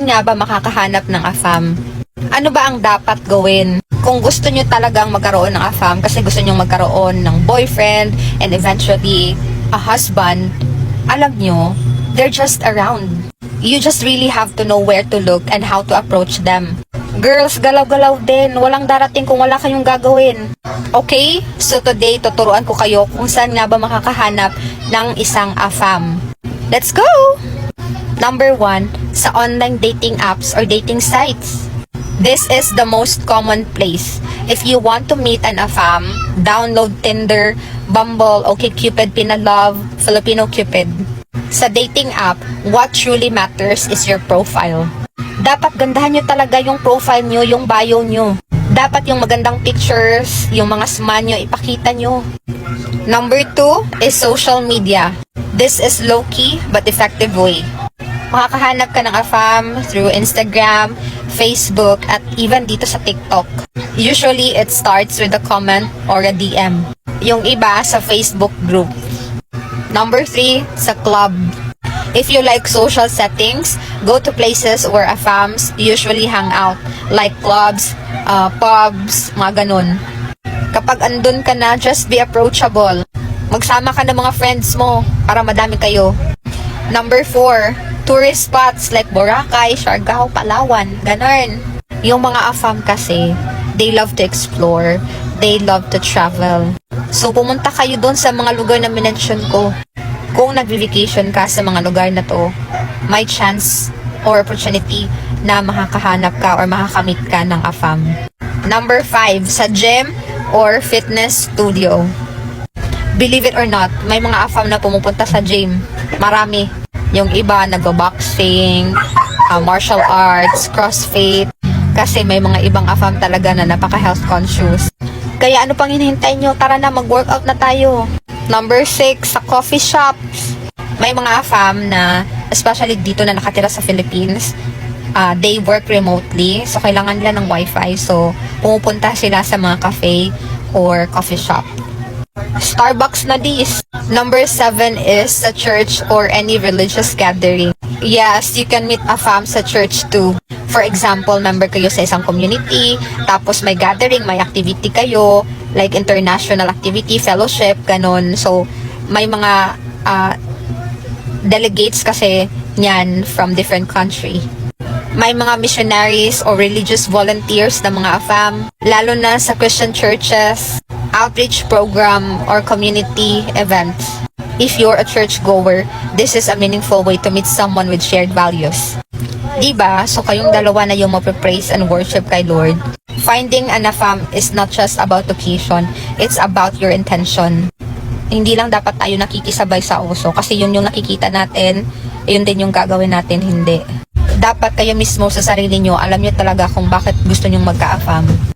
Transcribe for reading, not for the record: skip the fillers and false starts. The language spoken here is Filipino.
saan nga ba makakahanap ng AFAM? Ano ba ang dapat gawin? Kung gusto nyo talagang magkaroon ng AFAM kasi gusto nyo magkaroon ng boyfriend and eventually a husband, alam nyo, they're just around. You just really have to know where to look and how to approach them. Girls, galaw-galaw din. Walang darating kung wala kayong gagawin. Okay? So today, tuturuan ko kayo kung saan nga ba makakahanap ng isang AFAM. Let's go! Number 1, sa online dating apps or dating sites. This is the most common place. If you want to meet an AFAM, download Tinder, Bumble, OkCupid, Pinalove, Filipino Cupid. Sa dating app, what truly matters is your profile. Dapat gandahan nyo talaga yung profile nyo, yung bio nyo. Dapat yung magandang pictures, yung mga smile nyo, ipakita nyo. Number 2 is social media. This is low-key but effective way. Makakahanap ka ng AFAM through Instagram, Facebook, at even dito sa TikTok. Usually, it starts with a comment or a DM. Yung iba sa Facebook group. Number 3, sa club. If you like social settings, go to places where AFAMs usually hang out, like clubs, pubs, mga ganun. Kapag andun ka na, just be approachable. Magsama ka ng mga friends mo para madami kayo. Number 4, tourist spots like Boracay, Siargao, Palawan, ganun. Yung mga AFAM kasi, they love to explore, they love to travel. So, pumunta kayo doon sa mga lugar na minention ko. Kung nag-vacation ka sa mga lugar na to, may chance or opportunity na makakahanap ka or makakamit ka ng AFAM. Number 5, sa gym or fitness studio. Believe it or not, may mga AFAM na pumupunta sa gym. Marami. Yung iba, nagbo-boxing, martial arts, crossfit. Kasi may mga ibang AFAM talaga na napaka-health conscious. Kaya ano pang hinihintay nyo? Tara na, mag-workout na tayo. Number 6, sa coffee shops. May mga AFAM na, especially dito na nakatira sa Philippines, they work remotely. So, kailangan nila ng wifi. So, pumupunta sila sa mga cafe or coffee shop. Starbucks na this. Number 7 is sa church or any religious gathering. Yes, you can meet AFAM sa church too. For example, member kayo sa isang community, tapos may gathering, may activity kayo, like international activity, fellowship, ganun. So, may mga delegates kasi niyan from different country. May mga missionaries or religious volunteers na mga AFAM, lalo na sa Christian churches, outreach program, or community events. If you're a churchgoer, this is a meaningful way to meet someone with shared values. Diba? So kayong dalawa na yung mape-praise and worship kay Lord. Finding an AFAM is not just about occasion, it's about your intention. Hindi lang dapat tayo nakikisabay sa uso kasi yun yung nakikita natin, yun din yung gagawin natin, hindi. Dapat kayo mismo sa sarili nyo, alam nyo talaga kung bakit gusto nyong magka-AFAM.